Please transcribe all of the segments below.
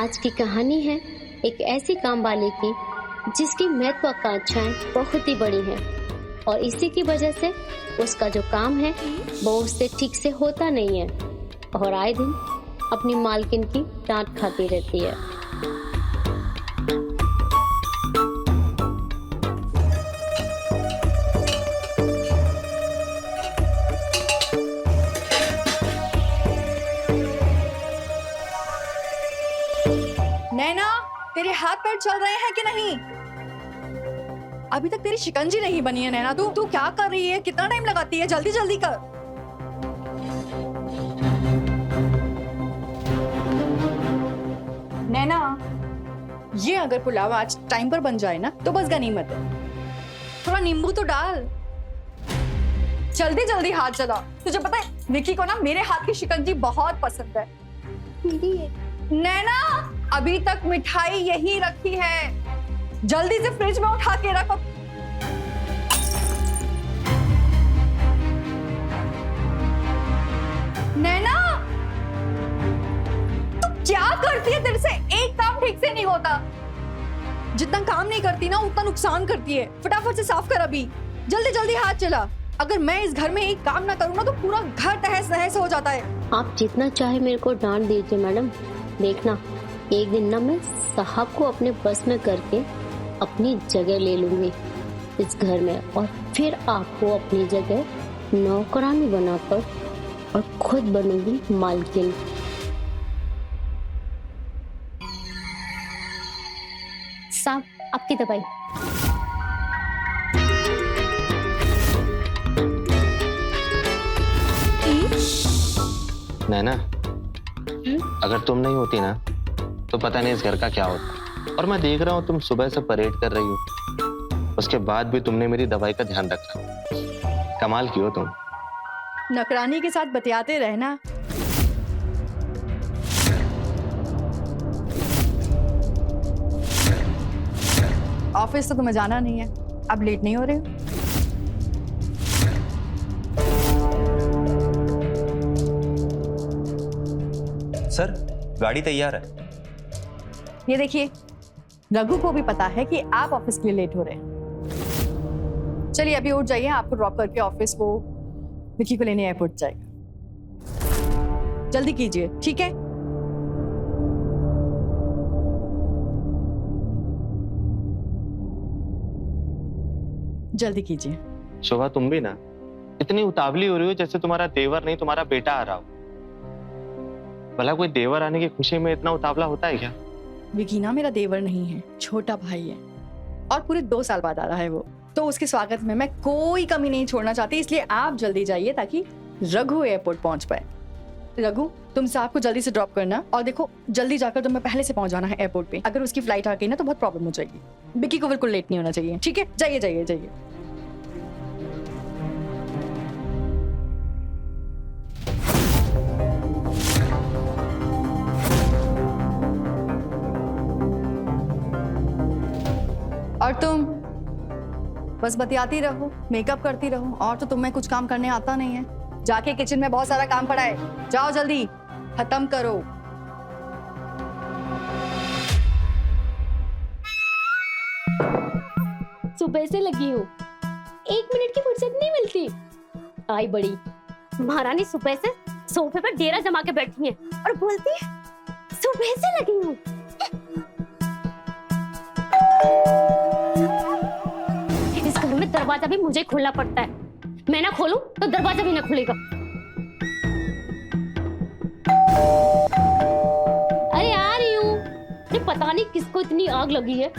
आज की कहानी है एक ऐसी काम वाले की जिसकी महत्वाकांक्षाएं बहुत ही बड़ी हैं और इसी की वजह से उसका जो काम है वो उससे ठीक से होता नहीं है और आए दिन अपनी मालकिन की डांट खाती रहती है। नैना, तेरे हाथ पैर चल रहे हैं कि नहीं? अभी तक तेरी शिकंजी नहीं बनी है नैना। तू क्या कर रही है? कितना टाइम लगाती है? जल्दी जल्दी कर। नैना, ये अगर पुलाव आज टाइम पर बन जाए ना तो बस गनीमत है। थोड़ा नींबू तो डाल। जल्दी जल्दी हाथ चला। तुझे पता है विकी को ना मेरे हाथ की शिकंजी बहुत पसंद है। नैना, अभी तक मिठाई यही रखी है, जल्दी से फ्रिज में उठा के रखो। नैना, तू क्या करती है? तेरे से एक काम ठीक से नहीं होता। जितना काम नहीं करती ना उतना नुकसान करती है। फटाफट से साफ कर अभी, जल्दी जल्दी हाथ चला। अगर मैं इस घर में एक काम ना करूँ ना तो पूरा घर तहस नहस हो जाता है। आप जितना चाहे मेरे को डांट दीजिए मैडम, देखना एक दिन ना मैं साहब को अपने बस में करके अपनी जगह ले लूंगी इस घर में और फिर आपको अपनी जगह नौकरानी बनाकर और खुद बनूंगी मालकिन। साहब, आपकी दवाई। नैना, अगर तुम नहीं होती ना तो पता नहीं इस घर का क्या होता। और मैं देख रहा हूँ तुम सुबह से परेड कर रही हो, उसके बाद भी तुमने मेरी दवाई का ध्यान रखा। कमाल की हो तुम। नौकरानी के साथ बतियाते रहना। ऑफिस तो तुम्हें जाना नहीं है, अब लेट नहीं हो रहे हो? सर, गाड़ी तैयार है। ये देखिए, रघु को भी पता है कि आप ऑफिस के लिए लेट हो रहे हैं। चलिए अभी उठ जाइए, आपको ड्रॉप करके ऑफिस वो विकी को लेने एयरपोर्ट जाएगा। जल्दी कीजिए, ठीक है? जल्दी कीजिए। शोभा, तुम भी ना इतनी उतावली हो रही हो जैसे तुम्हारा देवर नहीं तुम्हारा बेटा आ रहा हो। भला कोई देवर आने की खुशी में इतना उतावला होता है क्या? विकी ना मेरा देवर नहीं है, छोटा भाई है और पूरे 2 साल बाद आ रहा है वो। तो उसके स्वागत में मैं कोई कमी नहीं छोड़ना चाहती, इसलिए आप जल्दी जाइए ताकि रघु एयरपोर्ट पहुंच पाए। रघु, तुम साहब को जल्दी से ड्रॉप करना और देखो जल्दी जाकर तुम्हें पहले से पहुंच जाना है एयरपोर्ट पे। अगर उसकी फ्लाइट आ गई ना तो बहुत प्रॉब्लम हो जाएगी। विकी को बिल्कुल लेट नहीं होना चाहिए, ठीक है? जाइए जाइए जाइए। और तुम बस बतियाती रहो, मेकअप करती रहो, और तो तुम्हें कुछ काम करने आता नहीं है। जाके किचन में बहुत सारा काम पड़ा है, जाओ जल्दी खत्म करो। सुबह से लगी हूँ, 1 मिनट की फुर्सत नहीं मिलती। आई बड़ी महारानी सुबह से सोफे पर डेरा जमा के बैठी है और बोलती है सुबह से लगी हूँ। इस घर में दरवाजा भी मुझे खोलना पड़ता है, मैं ना खोलूं तो दरवाजा भी ना खुलेगा। अरे आ रही हूँ। पता नहीं किसको इतनी आग लगी है।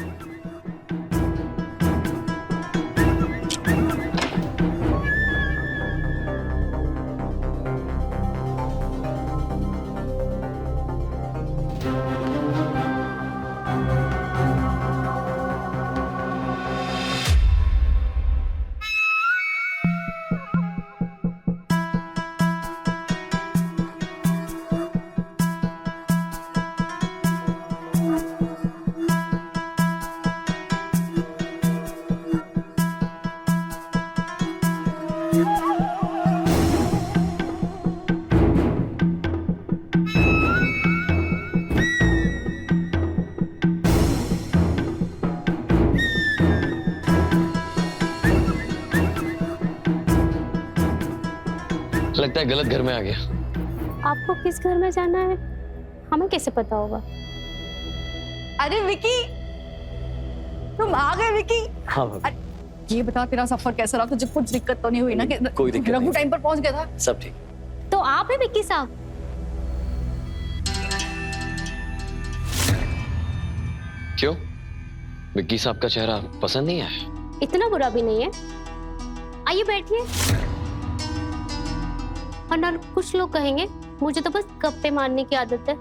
लगता है गलत घर में आ गया। आपको किस घर में जाना है हमें कैसे पता होगा? अरे विकी, तुम आ गए विकी। हाँ भाभी, ये बता तेरा सफर कैसा रहा? तुझे कुछ दिक्कत तो नहीं हुई ना? कि कोई दिक्कत रघु नहीं। टाइम पर पहुंच गया था? सब ठीक। तो आप है विक्की साहब? क्यों, विक्की साहब का चेहरा पसंद नहीं आया? इतना बुरा भी नहीं है। आइए बैठिए। और ना कुछ लोग कहेंगे मुझे तो बस गप्पे मारने की आदत है।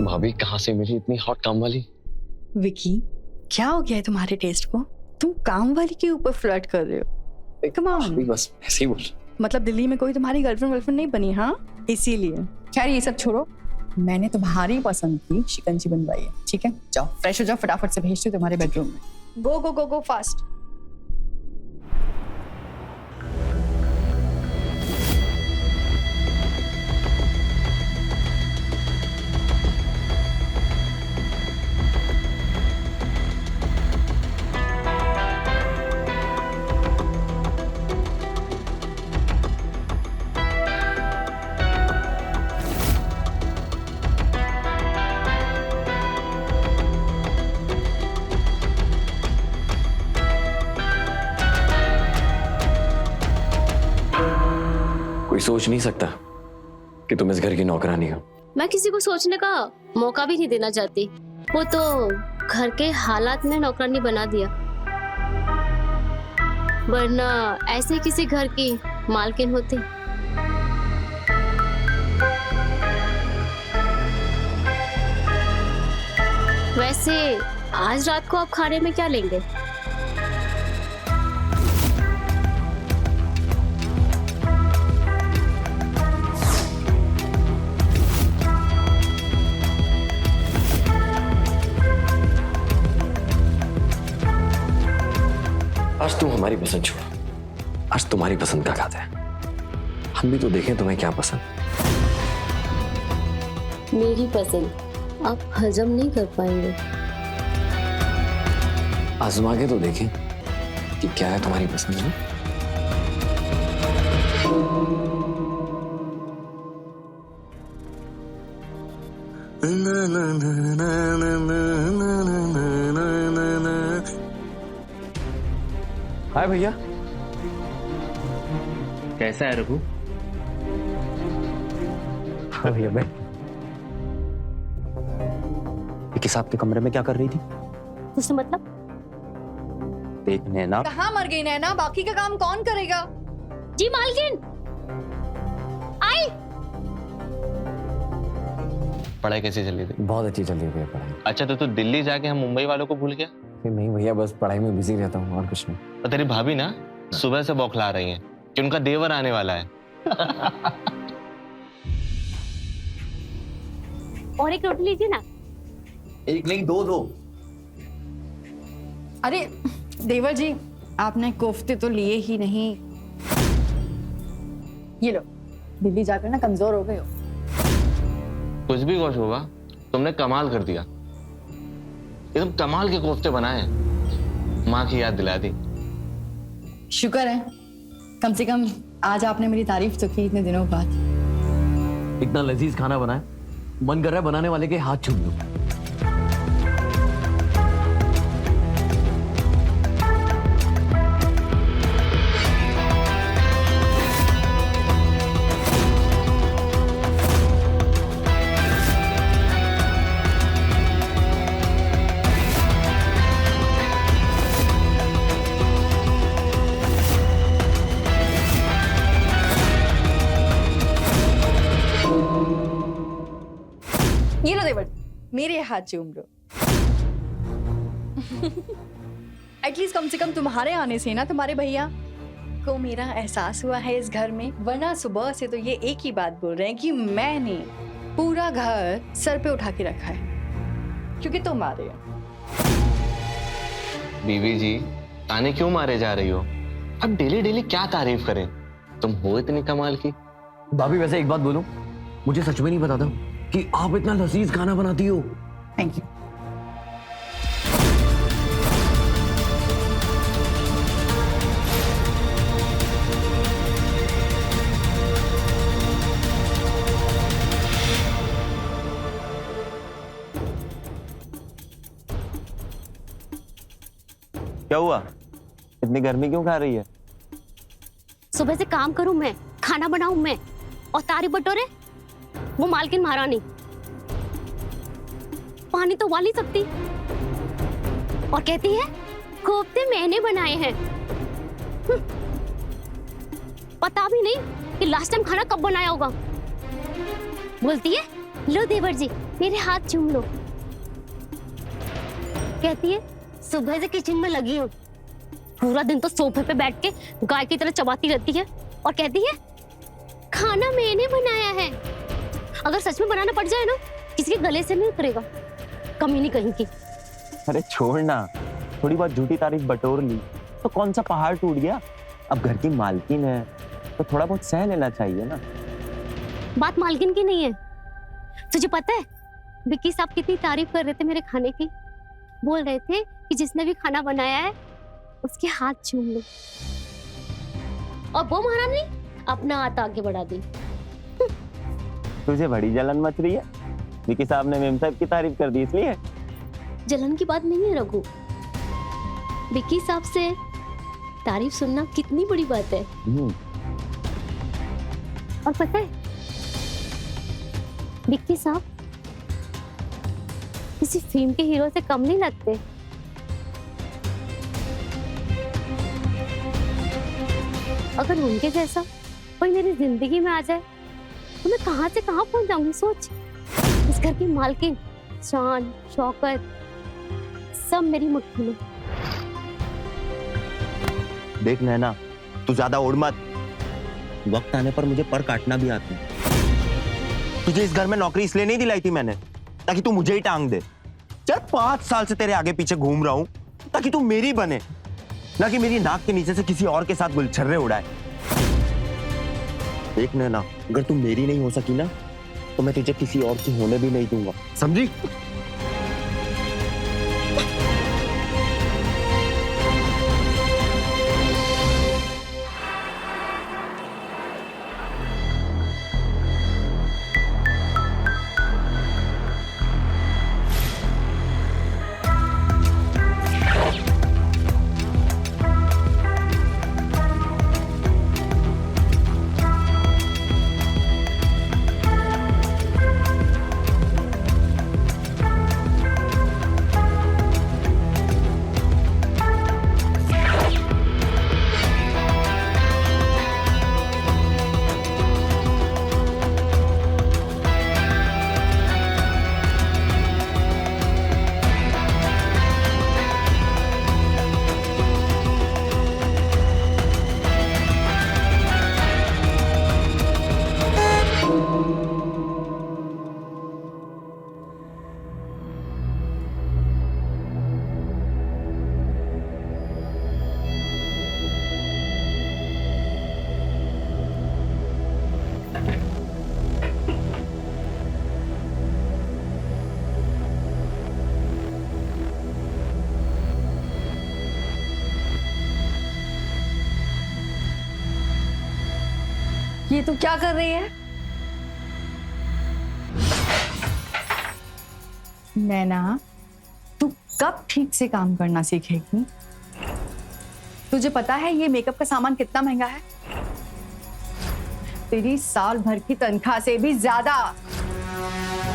भाभी कहाँ से मिली इतनी हॉट काम वाली? विकी, क्या हो गया है तुम्हारे टेस्ट को? तुम काम वाली के ऊपर फ्लर्ट कर रहे हो? Come on। भाभी बस ऐसे ही बोल। मतलब दिल्ली में कोई तुम्हारी गर्लफ्रेंड नहीं बनी? हाँ, इसीलिए। खैर ये सब छोड़ो, मैंने तुम्हारी पसंद की शिकंजी बनवाई है, ठीक है? जाओ फ्रेश हो जाओ, फटाफट से भेजती हूँ तुम्हारे बेडरूम में। गो गो गो गो फास्ट। कोई सोच नहीं सकता कि तुम इस घर की नौकरानी हो। मैं किसी को सोचने का मौका भी नहीं देना चाहती। वो तो घर के हालात में नौकरानी बना दिया, वरना ऐसे किसी घर की मालकिन होती। वैसे आज रात को आप खाने में क्या लेंगे? आज तुम हमारी पसंद छोड़ो, आज तुम्हारी पसंद का खाते हैं। हम भी तो देखें तुम्हें क्या पसंद। मेरी पसंद आप हजम नहीं कर पाएंगे। आजमा के तो देखें कि क्या है तुम्हारी पसंद में। हाय भैया। कैसा है रघु? हाँ भैया मैं विक्की साहब के कमरे में क्या कर रही थी? उससे मतलब? देख नैना, कहाँ मर गई नैना? बाकी का काम कौन करेगा? जी मालकिन आई। पढ़ाई कैसी चल रही थी? बहुत अच्छी चल रही है पढ़ाई। अच्छा तो तू दिल्ली जाके हम मुंबई वालों को भूल गया? नहीं भैया, बस पढ़ाई में बिजी रहता हूँ और कुछ नहीं। और तेरी भाभी ना सुबह से बौखला रही है कि उनका देवर आने वाला है। और एक रोटी लीजिए ना। एक नहीं, दो। अरे देवर जी, आपने कोफ्ते तो लिए ही नहीं। ये लो, दिल्ली जाकर ना कमजोर हो गए हो। कुछ भी गोश होगा, तुमने कमाल कर दिया। एकदम कमाल के कोफ्ते बनाए, माँ की याद दिला दी। शुक्र है, कम से कम आज आपने मेरी तारीफ तो की इतने दिनों बाद। इतना लजीज खाना बनाए, मन कर रहा है बनाने वाले के हाथ चूम लूं। ये लो देवर, मेरे हाथ चूम लो। एटलीस्ट कम से कम तुम्हारे आने से ना तुम्हारे भैया को मेरा एहसास हुआ है इस घर में, वरना सुबह से तो ये एक ही बात बोल रहे हैं कि मैंने पूरा घर सर पे उठा के रखा है क्योंकि तुम आ रहे हो। बीवी जी, ताने क्यों मारे जा रही हो? अब डेली डेली क्या तारीफ करें? तुम हो इतनी कमाल की। भाभी वैसे एक बात बोलूं, मुझे सच में नहीं पता था कि आप इतना लजीज खाना बनाती हो। Thank you. क्या हुआ? इतनी गर्मी क्यों खा रही है? सुबह से काम करूं मैं, खाना बनाऊं मैं, और तारी बटोरे वो मालकिन महारानी। पानी तो उबाल नहीं सकती और कहती है कोफ्ते मैंने बनाए हैं। पता भी नहीं कि लास्ट टाइम खाना कब बनाया होगा। बोलती है लो देवर जी मेरे हाथ चूम लो। कहती है सुबह से किचन में लगी हूँ, पूरा दिन तो सोफे पे बैठ के गाय की तरह चबाती रहती है और कहती है खाना मैंने बनाया है। अगर सच में बनाना पड़ जाए ना, किसी के गले से नहीं उतरेगा, कमी नहीं कहीं की। अरे छोड़ ना, थोड़ी बहुत झूठी तारीफ बटोर ली तो कौन सा पहाड़ टूट गया? अब घर की मालकिन है तो थोड़ा बहुत सह लेना चाहिए ना। बात मालकिन की नहीं है। तुझे पता है विक्की साहब कितनी तारीफ कर रहे थे मेरे खाने की। बोल रहे थे कि जिसने भी खाना बनाया है उसके हाथ चूम लो। और वो महारानी अपना हाथ आगे बढ़ा दी। तुझे बड़ी जलन मच रही है? विकी साहब ने मेम साहब की तारीफ कर दी इसलिए? जलन की बात नहीं है रघु, विक्की साहब से तारीफ सुनना कितनी बड़ी बात है। और पता है विक्की साहब किसी फिल्म के हीरो से कम नहीं लगते। अगर उनके जैसा कोई मेरी जिंदगी में आ जाए तो मैं कहां से कहां पहुंच जाऊंगी। सोच, इस घर की मालकिन, शान शौकत सब मेरी मुट्ठी में। देख नैना, तू ज्यादा उड़ मत। वक्त आने पर मुझे पर काटना भी आता है। तुझे इस घर में नौकरी इसलिए नहीं दिलाई थी मैंने ताकि तू मुझे ही टांग दे। चल 5 साल से तेरे आगे पीछे घूम रहा हूं ताकि तू मेरी बने, ना कि मेरी नाक के नीचे से किसी और के साथ गुलछर्रे उड़ाए। देख नैना, अगर तू मेरी नहीं हो सकी ना तो मैं तुझे किसी और की होने भी नहीं दूंगा, समझी? ये तू क्या कर रही है? नैना, तू कब ठीक से काम करना सीखेगी? तुझे पता है ये मेकअप का सामान कितना महंगा है? तेरी साल भर की तनख्वाह से भी ज्यादा।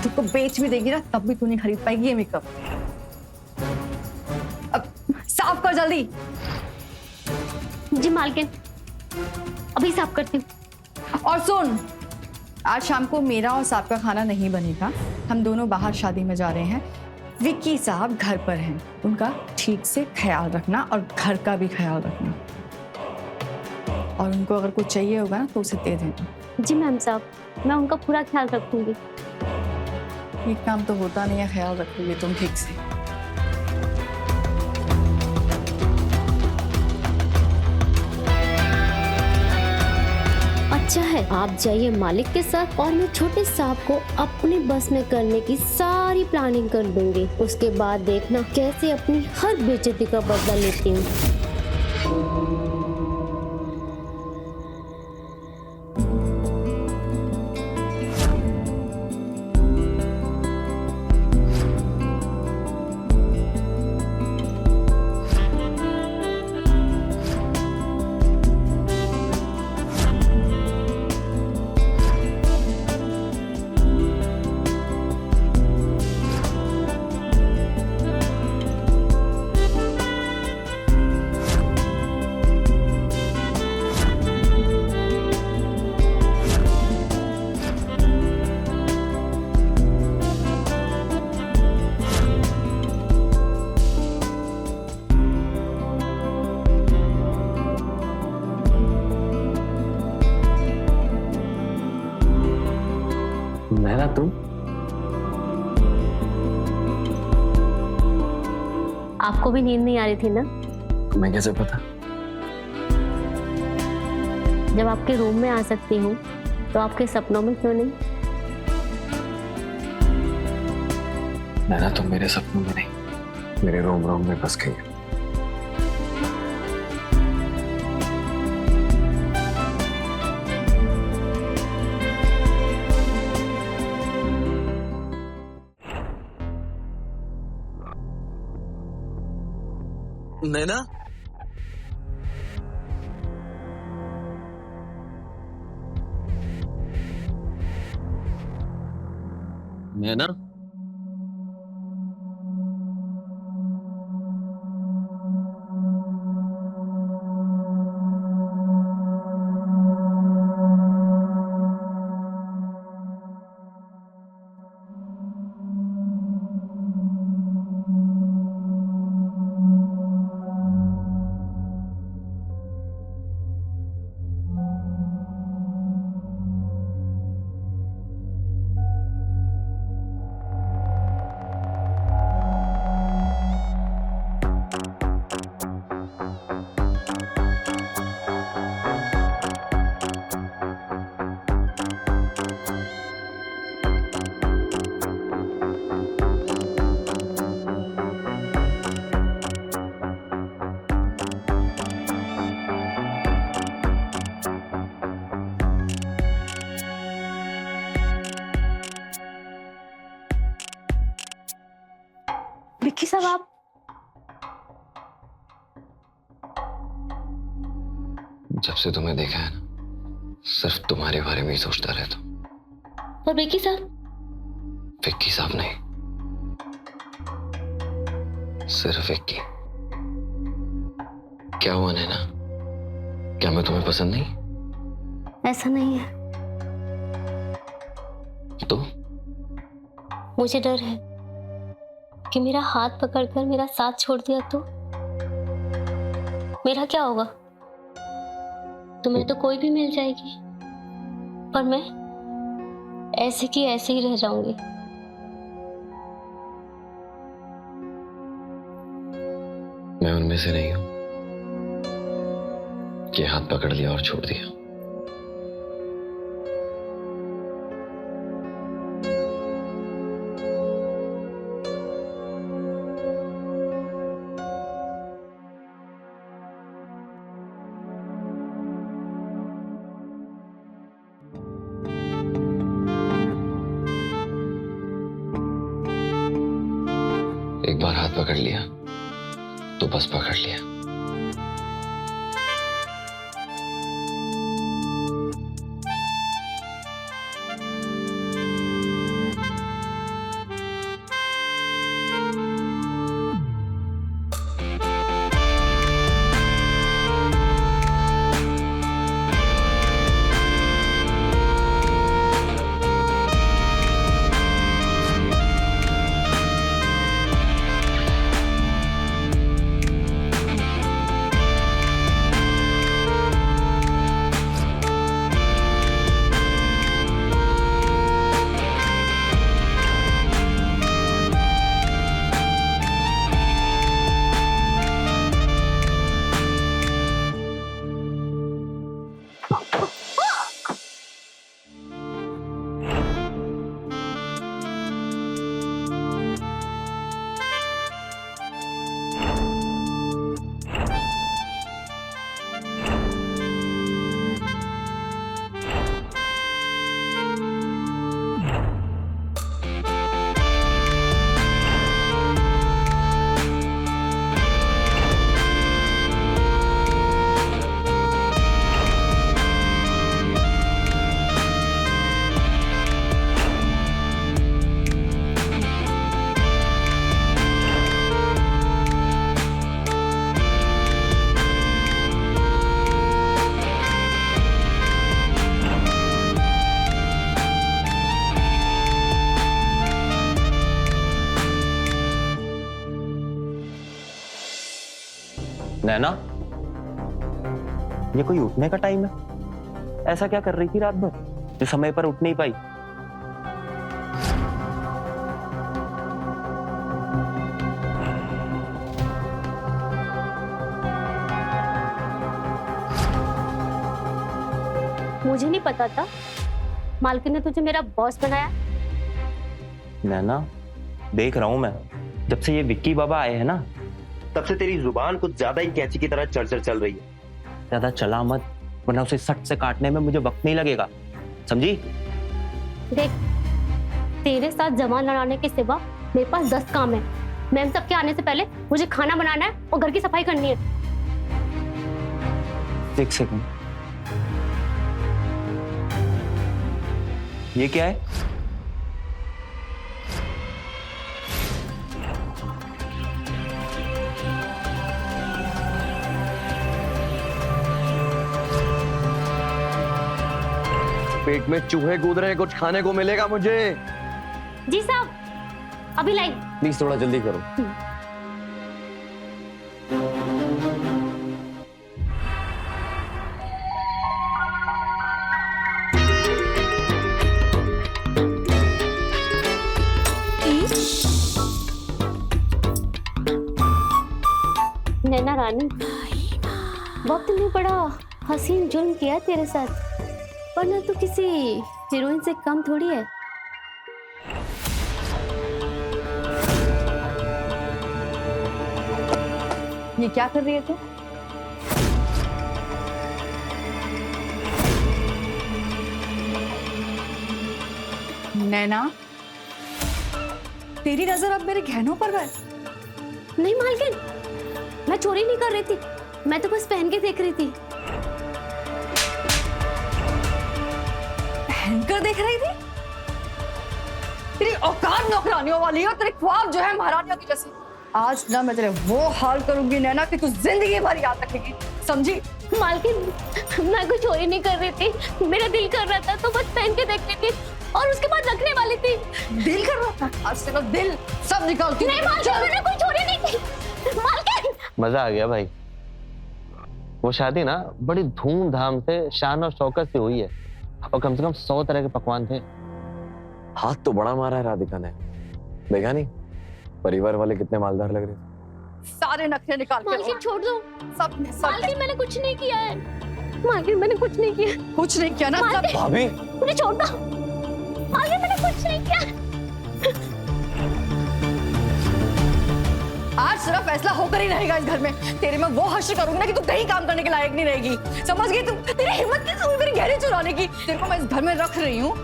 तुझको बेच भी देगी ना तब भी तू नहीं खरीद पाएगी ये मेकअप। अब साफ कर जल्दी। जी मालकिन, अभी साफ करती हूँ। और सुन, आज शाम को मेरा और साहब का खाना नहीं बनेगा। हम दोनों बाहर शादी में जा रहे हैं। विक्की साहब घर पर हैं, उनका ठीक से ख्याल रखना और घर का भी ख्याल रखना। और उनको अगर कुछ चाहिए होगा ना तो उसे दे देना। जी मैम साहब, मैं उनका पूरा ख्याल रखूंगी। ये काम तो होता नहीं है, ख्याल रखोगे तुम ठीक से। अच्छा है आप जाइए मालिक के साथ और मैं छोटे साहब को अपने बस में करने की सारी प्लानिंग कर दूंगी। उसके बाद देखना कैसे अपनी हर बेइज्जती का बदला लेती हूँ। नैना तुम? आपको भी नींद नहीं आ रही थी ना? तुम्हें कैसे पता? जब आपके रूम में आ सकती हूँ तो आपके सपनों में क्यों नहीं? नैना तुम मेरे सपनों में नहीं, मेरे रोम में बस गई हो। नैना, नैना, विक्की साहब आप जब से तुम्हें देखा है ना, सिर्फ तुम्हारे बारे में ही सोचता रहता हूँ। और विक्की साहब? विक्की साहब नहीं, सिर्फ विक्की। क्या हुआ नैना? क्या मैं तुम्हें पसंद नहीं? ऐसा नहीं है, तो मुझे डर है कि मेरा हाथ पकड़कर मेरा साथ छोड़ दिया तो मेरा क्या होगा? तुम्हें तो कोई भी मिल जाएगी पर मैं ऐसे की ऐसे ही रह जाऊंगी। मैं उनमें से नहीं हूं कि हाथ पकड़ लिया और छोड़ दिया। एक बार हाथ पकड़ लिया तो बस पकड़ लिया। नैना, ये कोई उठने का टाइम है? ऐसा क्या कर रही थी रात भर जो समय पर उठ नहीं पाई? मुझे नहीं पता था मालकिन ने तुझे मेरा बॉस बनाया। नैना, देख रहा हूं मैं, जब से ये विक्की बाबा आए हैं ना, तब से तेरी जुबान कुछ ज्यादा ही कैंची की तरह चढ़ चल रही है। ज्यादा चला मत, वरना उसे सट से काटने में मुझे वक्त नहीं लगेगा, समझी? देख, तेरे साथ जवान लड़ाने के सिवा मेरे पास 10 काम है। मैम सबके आने से पहले मुझे खाना बनाना है और घर की सफाई करनी है। एक सेकंड, ये क्या है? पेट में चूहे कूद रहे हैं, कुछ खाने को मिलेगा मुझे। जी साहब, अभी लाई। प्लीज थोड़ा जल्दी करो। नैना रानी, वक्त ने बड़ा हसीन जुल्म किया तेरे साथ, वरना तू किसी हीरोइन से कम थोड़ी है। ये क्या कर रही है तू? नैना, तेरी नजर अब मेरे गहनों पर है। नहीं मालकिन, मैं चोरी नहीं कर रही थी, मैं तो बस पहन के देख रही थी। पहनकर देख रही थी? तेरी औकात नौकरानियों वाली है और तेरे ख्वाब जो है महारानियों की जैसे। आज ना मैं तेरे वो हाल करूंगी नैना कि तू जिंदगी भर याद रखेगी, समझी? मालकिन, मैं कोई चोरी नहीं कर रही थी, मेरा दिल कर रहा था तो बस पहन के देख रही थी और उसके बाद रखने वाली थी। दिल कर रहा था? आज तेरा दिल सब निकालती हूँ। नहीं मालकिन, मैंने कोई चोरी नहीं की। मालकिन, मजा आ गया भाई। वो शादी ना बड़ी धूमधाम से, शान और शौकत से हुई है और कम से कम 100 तरह के पकवान थे। हाथ तो बड़ा मारा है राधिका ने, देखा नहीं परिवार वाले कितने मालदार लग रहे थे। सारे नखरे निकाल के मालकिन छोड़ दो। सब मालकिन, मैंने कुछ नहीं किया है। मालकिन, मैंने कुछ नहीं किया। कुछ नहीं किया ना सब। मालकिन, भाभी मुझे छोड़ दो। मालकिन, मैंने कुछ नहीं किया। आज सिर्फ फैसला होकर ही रहेगा इस घर में। तेरे में वो हश्र करूंगी ना कि तू कहीं काम करने के लायक नहीं रहेगी, समझ गई? तुम तेरी हिम्मत कैसे हुई मेरी गहने चुराने की? तेरे को मैं इस घर में रख रही हूँ,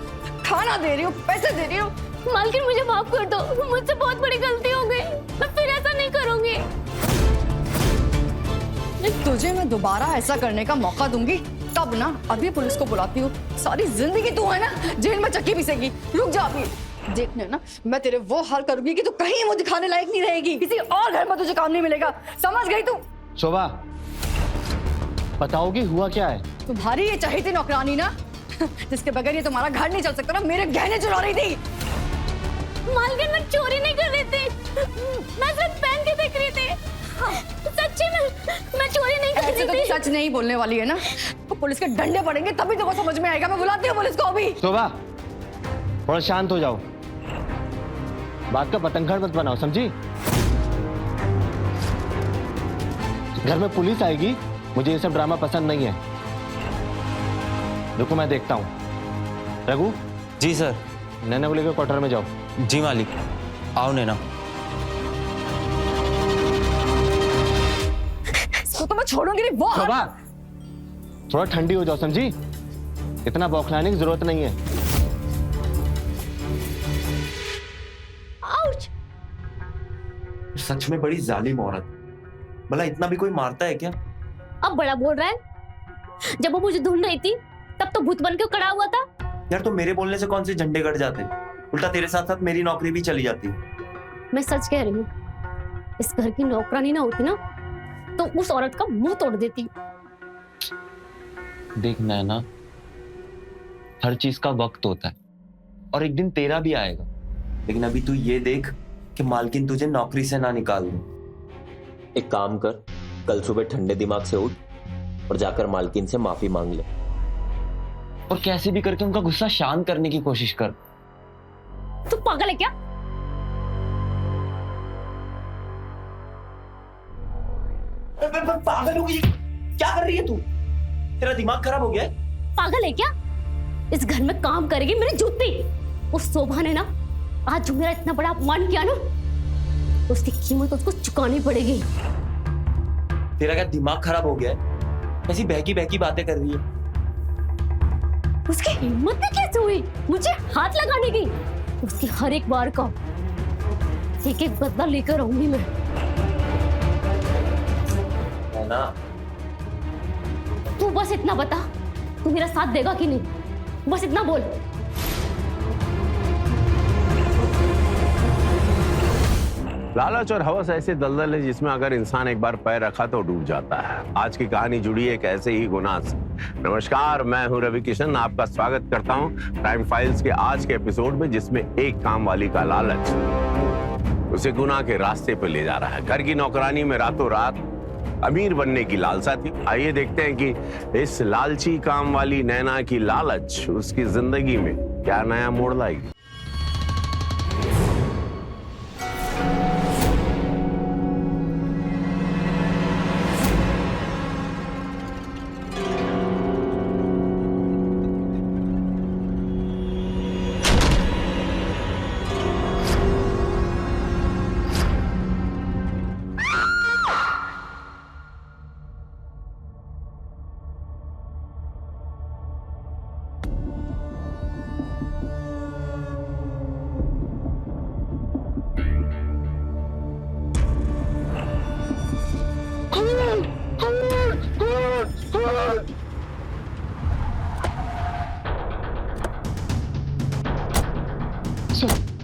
खाना दे रही हूँ, पैसे दे रही हूँ। मालकिन, मुझे माफ कर दो, मुझसे बहुत बड़ी गलती हो गई, मैं फिर ऐसा नहीं करूंगी। तुझे मैं दोबारा ऐसा करने का मौका दूंगी तब ना। अभी पुलिस को बुलाती हूँ, सारी जिंदगी तू है ना जेल में चक्की पीसेगी। रुक जा अभी, देखने ना मैं तेरे वो हाल करूंगी कि तू कहीं मुझे दिखाने लायक नहीं रहेगी, किसी और घर में तुझे काम नहीं मिलेगा, समझ गई तू? शोभा, बताओगी हुआ क्या है? तुम्हारी ये चाहिए थी नौकरानी ना, जिसके बगैर ये तुम्हारा घर नहीं चल सकता ना। मेरे गहने चुरा रही थी। मालकिन, मैं चोरी नहीं कर रही थी, मैं सिर्फ पहन के देख रही थी। सच्ची में मैं चोरी नहीं कर ऐसे रही तो थी। सच नहीं बोलने वाली है ना, तो पुलिस के डंडे पड़ेंगे तभी तो वो समझ में आएगा। मैं बुलाती हूँ पुलिस को अभी। शोभा, थोड़ा शांत हो जाओ, बात का पतंगड़ मत बनाओ, समझी? घर में पुलिस आएगी, मुझे ये सब ड्रामा पसंद नहीं है। रुको, मैं देखता हूँ। रघु। जी सर। नैना को लेकर क्वार्टर में जाओ। जी मालिक। आओ नैना। इसको तो मैं छोड़ूंगी नहीं। वो शोभा, थोड़ा ठंडी हो जाओ, समझी? इतना बौखलाने की जरूरत नहीं है। आउच! सच में बड़ी जालिम औरत। भला इतना भी कोई मारता है क्या? अब बड़ा बोल रहा है। जब वो मुझे ढूंढ रही थी तब तो भूत बन के खड़ा हुआ था। यार, तो मेरे बोलने से कौन से झंडे गड़ जाते? उल्टा तेरे साथ साथ मेरी नौकरी भी चली जाती। मैं सच कह रही हूँ, इस घर की नौकरानी ना होती ना तो उस औरत का मुंह तोड़ देती। देख नैना, हर चीज का वक्त होता है और एक दिन तेरा भी आएगा। लेकिन अभी तू ये देख कि मालकिन तुझे नौकरी से ना निकाल दे। एक काम कर, कल सुबह ठंडे दिमाग से उठ और जाकर मालकिन से माफी मांग ले। और कैसे भी करके उनका गुस्सा शांत करने की कोशिश कर। तू पागल है क्या? पागल हो गई, क्या कर रही है तू? तेरा दिमाग खराब हो गया है? पागल है क्या? इस घर में काम करेगी मेरी जूती। उस शोभा ने ना आज जो मेरा इतना बड़ा अपमान किया ना, उसकी कीमत उसको चुकानी पड़ेगी। तेरा क्या दिमाग खराब हो गया है? ऐसी बहकी बहकी बातें कर रही है। उसकी हिम्मत भी कैसे हुई मुझे हाथ लगाने की? उसकी हर एक बार का एक एक बदला लेकर आऊंगी मैं। है ना? तू बस इतना बता, तू मेरा साथ देगा कि नहीं? बस इतना बोल। लालच और हवस ऐसे दलदल है जिसमें अगर इंसान एक बार पैर रखा तो डूब जाता है। आज की कहानी जुड़ी है एक ऐसे ही गुनाह से। नमस्कार, मैं हूं रवि किशन, आपका स्वागत करता हूं क्राइम फाइल्स के आज के एपिसोड में, जिसमें एक काम वाली का लालच उसे गुनाह के रास्ते पर ले जा रहा है। घर की नौकरानी में रातों रात अमीर बनने की लालसा थी। आइए देखते हैं कि इस लालची काम वाली नैना की लालच उसकी जिंदगी में क्या नया मोड़ लाएगी।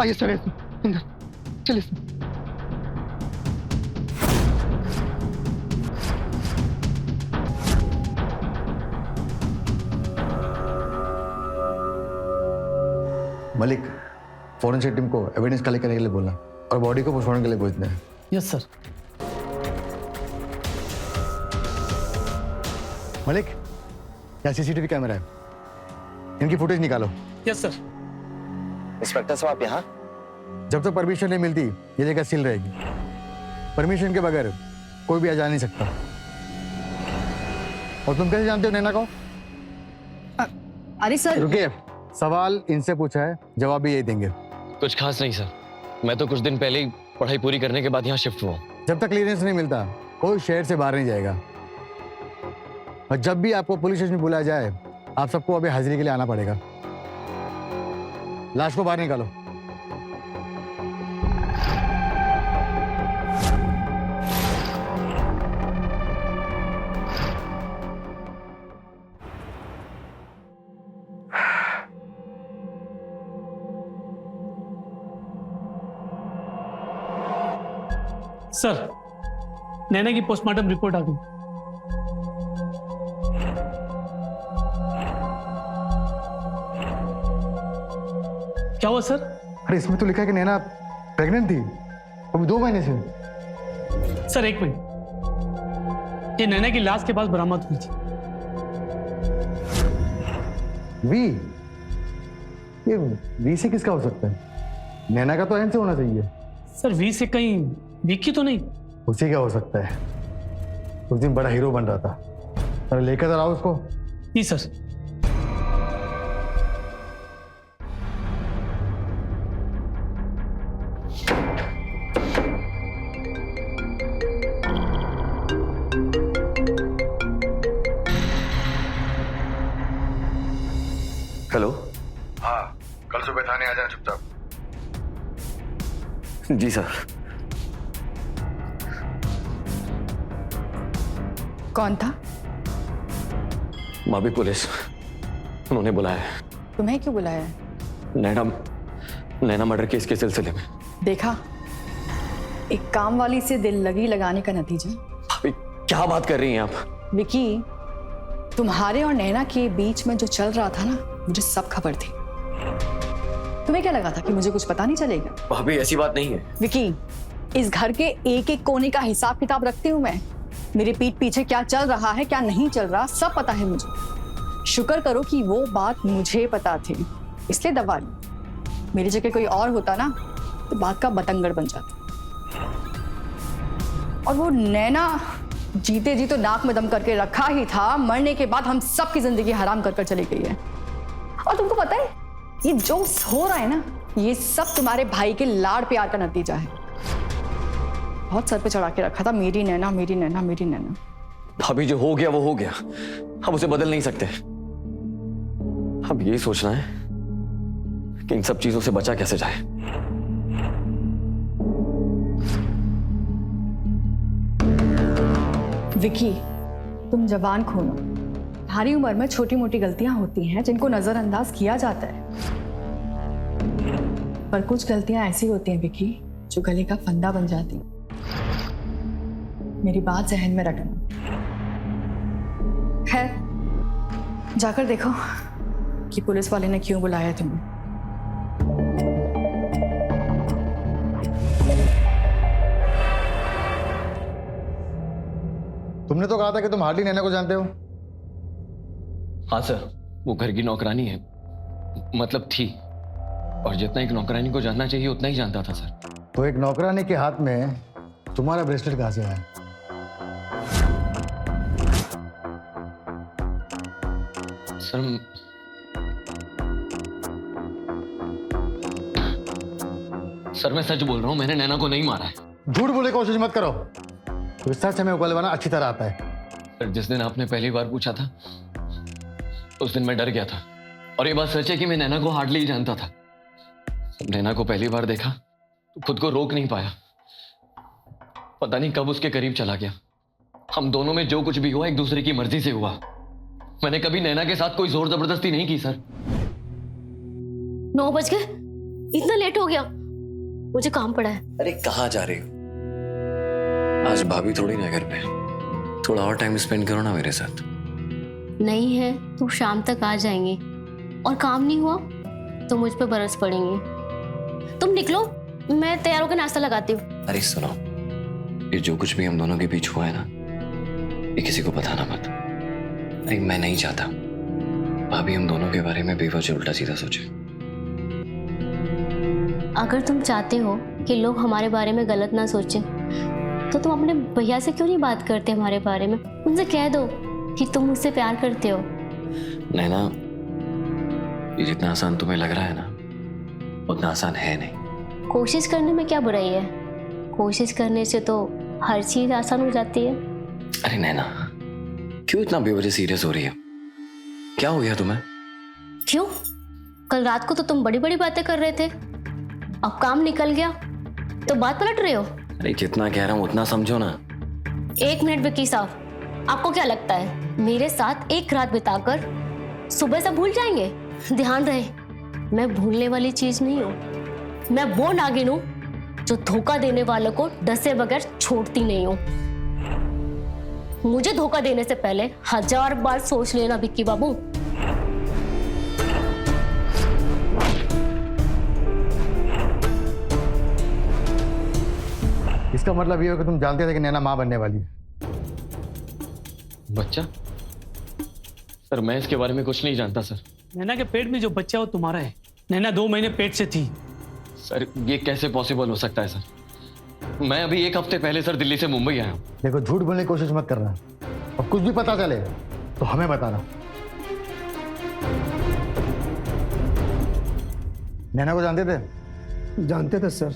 आइए सर, अंदर चलिए सर। मलिक, फॉरेंसिक टीम को एविडेंस कलेक्ट करने के लिए बोलना और बॉडी को पोस्टमार्टम के लिए भेजना है। Yes sir. मलिक, यहाँ सीसीटीवी कैमरा है, इनकी फुटेज निकालो। Yes sir. इंस्पेक्टर साहब आप यहाँ? जब तक परमिशन नहीं मिलती ये जगह सील रहेगी। परमिशन के बगैर कोई भी आ जा नहीं सकता। और तुम कैसे जानते हो नैना को? अरे सर, रुकिए, सवाल इनसे पूछा है, जवाब भी यही देंगे। कुछ खास नहीं सर, मैं तो कुछ दिन पहले ही पढ़ाई पूरी करने के बाद यहाँ शिफ्ट हुआ। जब तक क्लियरेंस नहीं मिलता कोई शहर से बाहर नहीं जाएगा। और जब भी आपको पुलिस स्टेशन बुलाया जाए, आप सबको अभी हाजिरी के लिए आना पड़ेगा। लाश को बाहर निकालो। सर, नैना की पोस्टमार्टम रिपोर्ट आ गई। क्या हुआ सर? अरे इसमें तो लिखा है कि नैना प्रेग्नेंट थी अभी 2 महीने से। सर एक मिनट, ये नैना की लाश के पास बरामद हुई थी। वी? ये वी से किसका हो सकता है? नैना का तो एन से होना चाहिए। सर वी से कहीं विक्की तो नहीं? उसी का हो सकता है, उस दिन बड़ा हीरो बन रहा था। अरे लेकर जरा आओ उसको। जी सर। हेलो। हाँ, कल सुबह थाने आ जाना चुपचाप। जी सर। कौन था? भाभी पुलिस, उन्होंने बुलाया है। तुम्हें क्यों बुलाया है? नैना मर्डर केस के सिलसिले में। देखा, एक काम वाली से दिल लगी लगाने का नतीजा। भाभी क्या बात कर रही हैं आप? विकी, तुम्हारे और नैना के बीच में जो चल रहा था ना, मुझे सब खबर थी। तुम्हें क्या लगा था कि मुझे कुछ पता नहीं चलेगा? भाभी ऐसी बात नहीं है। विकी, इस घर के एक एक कोने का हिसाब किताब रखती हूँ मैं। मेरे पीठ पीछे क्या चल रहा है क्या नहीं चल रहा सब पता है मुझे। शुक्र करो कि वो बात मुझे पता थी, इसलिए दबा ली। मेरी जगह कोई और होता ना तो बात का बतंगड़ बन जाता। और वो नैना जीते जी तो नाक में दम करके रखा ही था, मरने के बाद हम सबकी जिंदगी हराम कर चली गई है। और तुमको पता है ये जो हो रहा है ना, ये सब तुम्हारे भाई के लाड़ प्यार का नतीजा है। बहुत सर पे चढ़ा के रखा था, मेरी नैना मेरी नैना मेरी नैना। भाभी जो हो गया वो हो गया, हम उसे बदल नहीं सकते। अब यही सोचना है कि इन सब चीजों से बचा कैसे जाए। विकी, तुम जवान खोलो। तुम्हारी उम्र में छोटी मोटी गलतियां होती हैं जिनको नजरअंदाज किया जाता है, पर कुछ गलतियां ऐसी होती हैं विकी जो गले का फंदा बन जाती हैं। मेरी बात जहन में रखना। खैर, जाकर देखो कि पुलिस वाले ने क्यों बुलाया तुम्हें। तुमने तो कहा था कि तुम हार्डली नैना को जानते हो। हाँ सर, वो घर की नौकरानी है, मतलब थी, और जितना एक नौकरानी को जानना चाहिए उतना ही जानता था सर। तो एक नौकरानी के हाथ में तुम्हारा ब्रेसलेट कहां से आया? सर मैं सच बोल रहा हूँ, मैंने नैना को नहीं मारा है। झूठ बोलने की कोशिश मत करो, तो सच हमें उगलवाना अच्छी तरह आता है। सर जिस दिन आपने पहली बार पूछा था उस दिन मैं डर गया था, और ये बात सच है कि मैं नैना को हार्डली ही जानता था। नैना को पहली बार देखा तो खुद को रोक नहीं पाया, पता नहीं कब उसके करीब चला गया। हम दोनों में जो कुछ भी हुआ एक दूसरे की मर्जी से हुआ। मैंने कभी नैना के साथ कोई जोर जबरदस्ती नहीं की सर। 9 बज गए, इतना लेट हो गया, मुझे काम पड़ा है। अरे कहाँ जा रही हो? आज भाभी थोड़ी ना घर पे, थोड़ा और टाइम स्पेंड करो ना मेरे साथ। नहीं है तो शाम तक आ जाएंगे, और काम नहीं हुआ तो मुझ पे बरस पड़ेंगे। तुम निकलो, मैं तैयार होकर नाश्ता लगाती हूँ। अरे सुनो, ये जो कुछ भी हम दोनों के बीच हुआ है ना, ये किसी को बताना मत। अरे मैं नहीं चाहता भाभी हम दोनों के बारे में बेवजह उल्टा सीधा सोचे। अगर तुम चाहते हो कि लोग हमारे बारे में गलत ना सोचें, तो तुम अपने भैया से क्यों नहीं बात करते हमारे बारे में? उनसे कह दो कि तुम मुझसे प्यार करते हो। नैना, ये जितना आसान तुम्हें लग रहा है ना, उतना आसान है नहीं। कोशिश करने में क्या बुराई है? कोशिश करने से तो हर चीज आसान हो जाती है। अरे नैना, क्यों इतना बेवजह सीरियस हो रही है? क्या हो गया तुम्हें? क्यों? कल रात को तो तुम बड़ी बड़ी बातें कर रहे थे, अब काम निकल गया तो बात पलट रहे हो। अरे जितना कह रहा हूँ उतना समझो ना। 1 मिनट विक्की साहब, आपको क्या लगता है मेरे साथ एक रात बिताकर सुबह से भूल जाएंगे? ध्यान रहे, मैं भूलने वाली चीज नहीं हूँ। मैं वो नागिन हूँ जो धोखा देने वालों को डसे बगैर छोड़ती नहीं हूँ। मुझे धोखा देने से पहले 1000 बार सोच लेना विक्की बाबू। इसका मतलब ये हो कि तुम जानते थे कि नैना मां बनने वाली है। बच्चा? सर मैं इसके बारे में कुछ नहीं जानता सर। नैना के पेट में जो बच्चा है वो तुम्हारा है। नैना 2 महीने पेट से थी। सर ये कैसे पॉसिबल हो सकता है सर? मैं अभी 1 हफ्ते पहले सर दिल्ली से मुंबई आया हूँ। देखो, झूठ बोलने की कोशिश मत करना, और कुछ भी पता चले तो हमें बताना। नैना को जानते थे? जानते थे सर,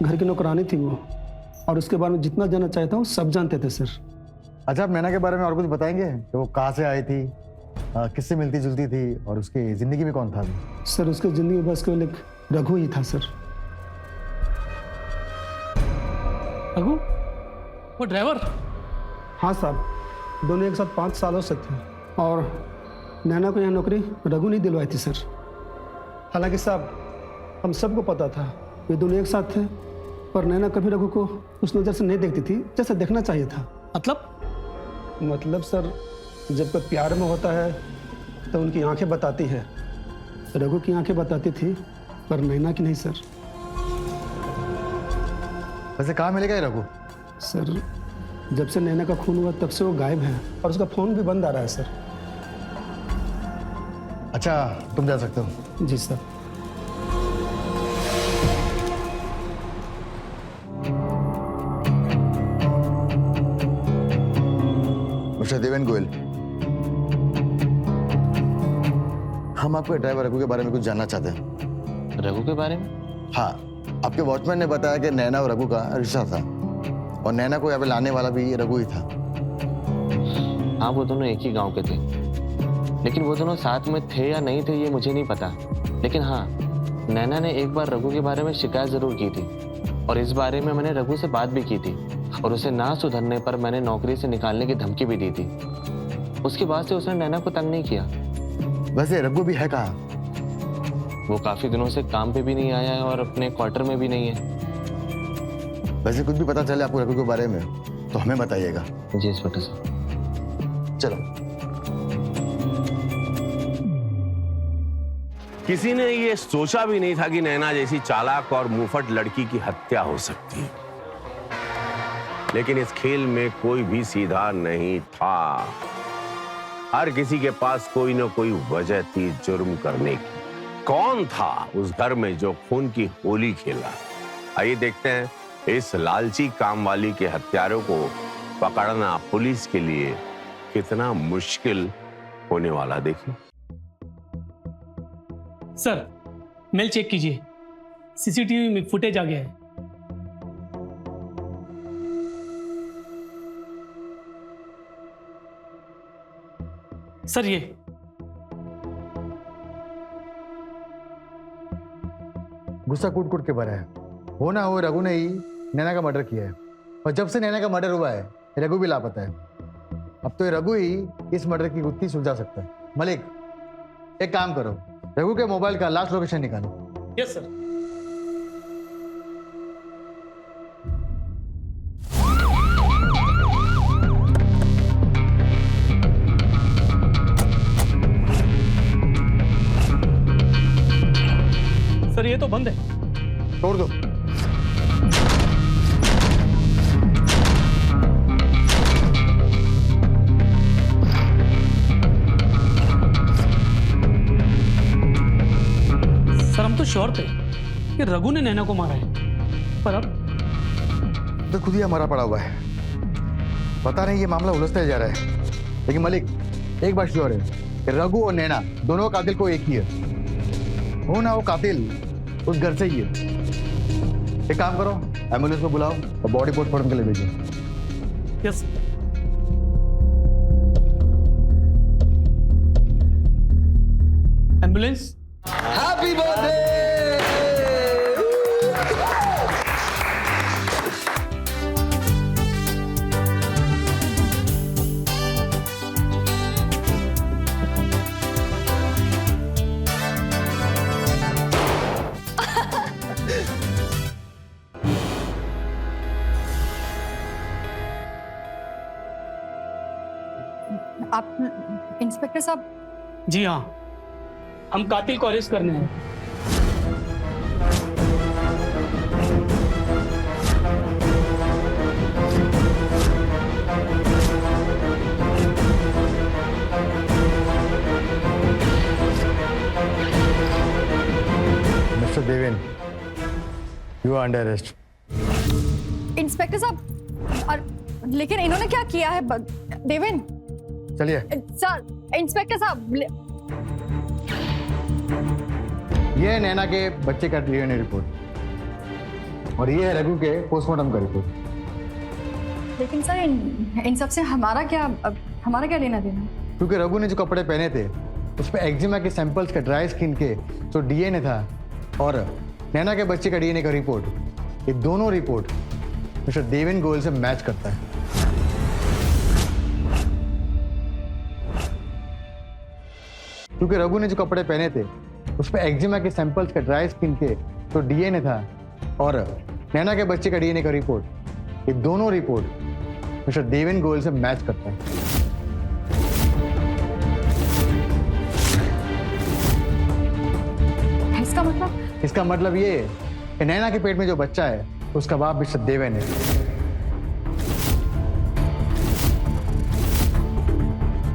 घर की नौकरानी थी वो, और उसके बारे में जितना जानना चाहता हूँ सब जानते थे सर। अच्छा, आप नैना के बारे में और कुछ बताएंगे कि वो कहाँ से आई थी, किससे मिलती जुलती थी, और उसकी जिंदगी में कौन था? सर उसकी जिंदगी में बस केवल एक रघु ही था सर। रघु? वो ड्राइवर? हाँ साहब, दोनों एक साथ 5 सालों से थे, और नैना को यहाँ नौकरी रघु नहीं दिलवाई थी सर। हालांकि साहब हम सबको पता था ये दोनों एक साथ थे, पर नैना कभी रघु को उस नज़र से नहीं देखती थी जैसे देखना चाहिए था। मतलब सर, जब कोई प्यार में होता है तो उनकी आंखें बताती है। रघु की आंखें बताती थी, पर नैना की नहीं सर। वैसे कहाँ मिलेगा ये रघु? सर जब से नैना का खून हुआ तब से वो गायब है और उसका फ़ोन भी बंद आ रहा है सर। अच्छा, तुम जा सकते हो। जी सर। मिस्टर देवेन गोयल, हम आपके ड्राइवर रघु के बारे में कुछ जानना चाहते हैं। रघु के बारे में? हाँ, आपके वॉचमैन ने बताया कि नैना और रघु का रिश्ता था और नैना को यहाँ पे लाने वाला भी रघु ही था। हाँ, वो दोनों एक ही गांव के थे, लेकिन वो दोनों साथ में थे या नहीं थे ये मुझे नहीं पता। लेकिन हाँ, नैना ने एक बार रघु के बारे में शिकायत जरूर की थी और इस बारे में मैंने रघु से बात भी की थी और उसे ना सुधरने पर मैंने नौकरी से निकालने की धमकी भी दी थी। उसके बाद से उसने नैना को तंग नहीं किया। वैसे रघु भी है कहाँ? वो काफी दिनों से काम पे भी नहीं आया है और अपने क्वार्टर में भी नहीं है। वैसे कुछ भी पता चले आपको रघु के बारे में तो हमें बताइएगा। जी इंस्पेक्टर साहब। चलो। किसी ने ये सोचा भी नहीं था कि नैना जैसी चालाक और मुंहफट लड़की की हत्या हो सकती है, लेकिन इस खेल में कोई भी सीधा नहीं था। हर किसी के पास कोई ना कोई वजह थी जुर्म करने की। कौन था उस घर में जो खून की होली खेला? आइए देखते हैं इस लालची काम वाली के हत्यारों को पकड़ना पुलिस के लिए कितना मुश्किल होने वाला। देखिए सर, मेल चेक कीजिए, सीसीटीवी में फुटेज आ गया है। सर ये गुस्सा कूट कूट के भरा है। हो ना हो, रघु ने ही नैना का मर्डर किया है और जब से नैना का मर्डर हुआ है रघु भी लापता है। अब तो ये रघु ही इस मर्डर की गुत्थी सुलझा सकता है। मलिक, एक काम करो, रघु के मोबाइल का लास्ट लोकेशन निकालो। Yes sir. सर ये तो बंद है। तोड़ दो। सर हम तो श्योर थे कि रघु ने नैना को मारा है, पर अब तो खुद ही हमारा पड़ा हुआ है। पता नहीं ये मामला उलझता जा रहा है, लेकिन मलिक एक बात श्योर है कि रघु और नैना दोनों कातिल को एक ही है। हो ना वो कातिल उस घर से ही है। एक काम करो, एम्बुलेंस को बुलाओ और बॉडी पोस्टमार्टम के लिए भेजो। Yes ambulance. Happy birthday. आप इंस्पेक्टर साहब? जी हाँ, हम कातिल को अरेस्ट करने हैं। Mister Deven, you are under arrest. Inspector साहब, लेकिन इन्होंने क्या किया है? देवेन चलिए। सर, इंस्पेक्टर साहब, ये है नैना के बच्चे का डीएनए रिपोर्ट और ये है रघु के पोस्टमार्टम का रिपोर्ट। लेकिन सर इन सब से हमारा क्या लेना देना? क्योंकि रघु ने जो कपड़े पहने थे उस पर एक्जिमा के सैंपल्स का ड्राई स्किन के जो डीएनए था और नैना के बच्चे का डीएनए का रिपोर्ट, ये दोनों रिपोर्ट मिस्टर देवेन गोयल से मैच करता है। क्योंकि रघु ने जो कपड़े पहने थे उस पर एक्जिमा के सैंपल्स का ड्राई स्किन के जो डीएनए था और नैना के बच्चे का डीएनए का रिपोर्ट, ये दोनों रिपोर्ट मिस्टर देवेन गोयल से मैच करता है। इसका मतलब ये है कि नैना के पेट में जो बच्चा है उसका बाप मिस्टर देवेन है।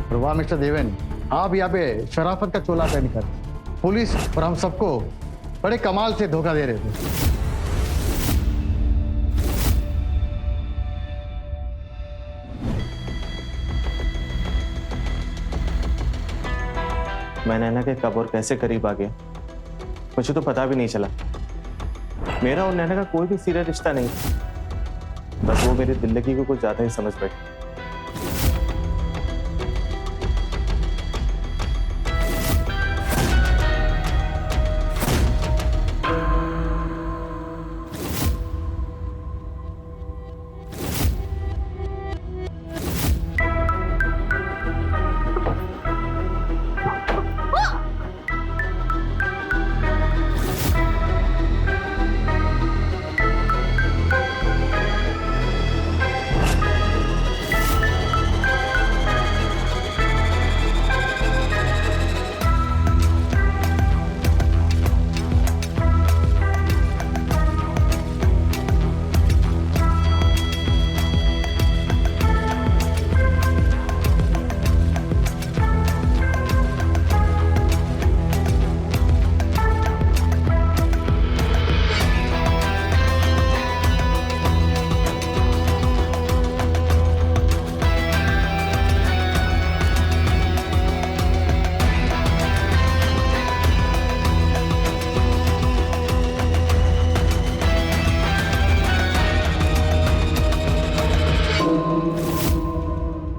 और वाह मिस्टर देवेन, आप यहाँ पे शराफत का चोला पहन कर पुलिस और हम सबको बड़े कमाल से धोखा दे रहे थे। मैं नैना के कब और कैसे करीब आ गया मुझे तो पता भी नहीं चला। मेरा और नैना का कोई भी सीरियस रिश्ता नहीं, बस वो मेरी जिंदगी को कुछ ज्यादा ही समझ बैठी।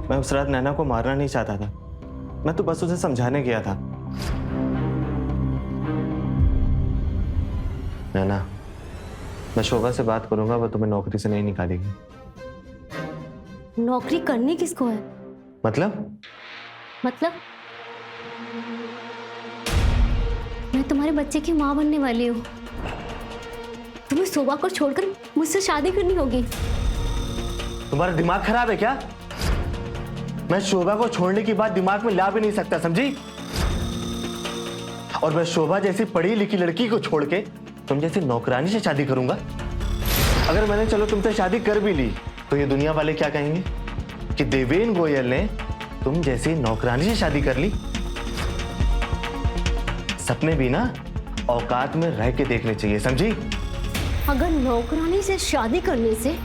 मैं उस रात नैना को मारना नहीं चाहता था, मैं तो बस उसे समझाने गया था। नैना, मैं शोभा से बात करूंगा, वो तुम्हें नौकरी से नहीं निकालेगी। नौकरी करनी किसको है? मतलब मैं तुम्हारे बच्चे की माँ बनने वाली हूँ। तुम्हें शोभा को छोड़कर मुझसे शादी करनी होगी। तुम्हारा दिमाग खराब है क्या? मैं शोभा को छोड़ने की बात दिमाग में ला भी नहीं सकता, समझी? और मैं शोभा जैसी पढ़ी लिखी लड़की को छोड़ के तुम जैसी नौकरानी से शादी करूंगा? अगर मैंने चलो तुमसे शादी कर भी ली तो ये दुनिया वाले क्या कहेंगे कि देवेन गोयल ने तुम जैसी नौकरानी से शादी कर ली। सपने भी ना औकात में रह के देखने चाहिए, समझी? अगर नौकरानी से शादी करने से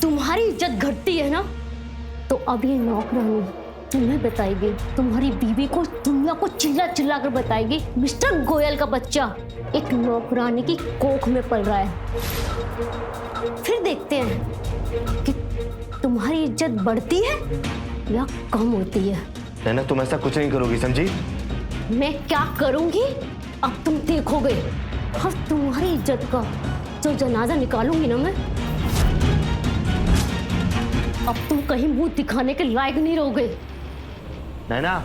तुम्हारी इज्जत घटती है ना, तो अब ये नौकरानी तुम्हें बताएगी, तुम्हारी बीवी को दुनिया को चिल्ला चिल्ला कर बताएगी, मिस्टर गोयल का बच्चा एक नौकरानी की कोख में पल रहा है। फिर देखते हैं कि तुम्हारी इज्जत बढ़ती है या कम होती है। नैना, तुम ऐसा कुछ नहीं करोगी, समझी? मैं क्या करूंगी अब तुम देखोगे। अब तुम्हारी इज्जत का जो जनाजा निकालूंगी ना मैं, अब तुम कहीं मुंह दिखाने के लायक नहीं रहोगे। नैना,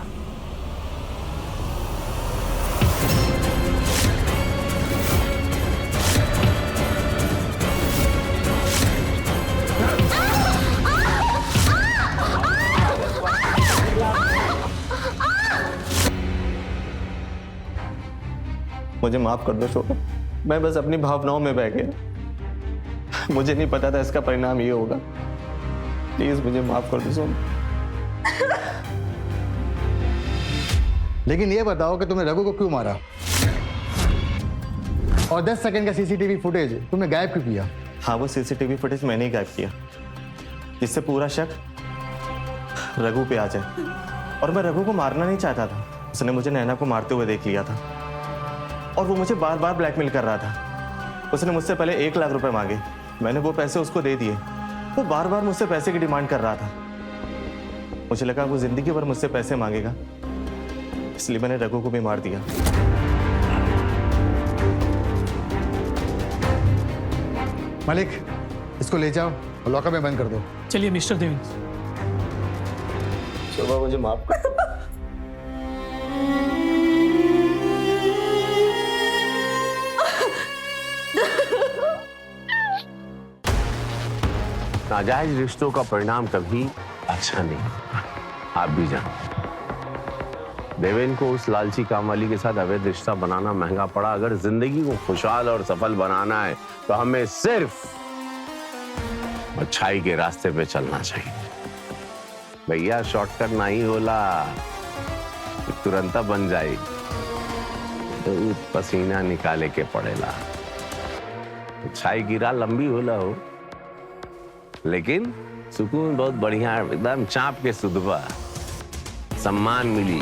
मुझे माफ कर दो शोभा, मैं बस अपनी भावनाओं में बह गया। मुझे नहीं पता था इसका परिणाम ये होगा। प्लीज मुझे माफ कर दो सोनू। लेकिन ये बताओ कि तुमने रघु को क्यों मारा और 10 सेकंड का सीसीटीवी फुटेज तुमने गायब क्यों किया? हाँ, वो सीसीटीवी फुटेज मैंने ही गायब किया, जिससे पूरा शक रघु पे आ जाए। और मैं रघु को मारना नहीं चाहता था, उसने मुझे नैना को मारते हुए देख लिया था और वो मुझे बार बार ब्लैकमेल कर रहा था। उसने मुझसे पहले 1 लाख रुपए मांगे, मैंने वो पैसे उसको दे दिए। वो बार बार मुझसे पैसे की डिमांड कर रहा था। मुझे लगा वो जिंदगी भर मुझसे पैसे मांगेगा, इसलिए मैंने रघु को भी मार दिया। मलिक, इसको ले जाओ और लॉकअप में बंद कर दो। चलिए मिस्टर देवेन। शोभा, मुझे माफ कर। नाजायज रिश्तों का परिणाम कभी अच्छा नहीं। आप भी जान, देवेन को उस लालची कामवाली के साथ अवैध रिश्ता बनाना महंगा पड़ा। अगर जिंदगी को खुशहाल और सफल बनाना है तो हमें सिर्फ अच्छाई के रास्ते पे चलना चाहिए। भैया शॉर्टकट नहीं होला, तुरंत बन जाए तो पसीना निकाले के पड़ेला। छाई गिरा लंबी होला हो, लेकिन सुकून बहुत बढ़िया है, एकदम चाप के सुधबा, सम्मान मिली,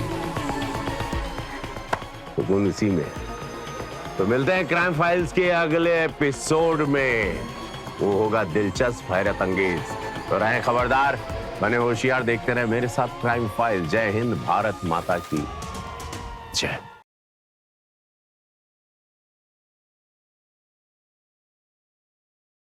सुकून इसी में। तो मिलते हैं क्राइम फाइल्स के अगले एपिसोड में, वो होगा दिलचस्प, हैरत अंगेज। तो रहें खबरदार, बने होशियार, देखते रहे मेरे साथ क्राइम फाइल। जय हिंद, भारत माता की जय।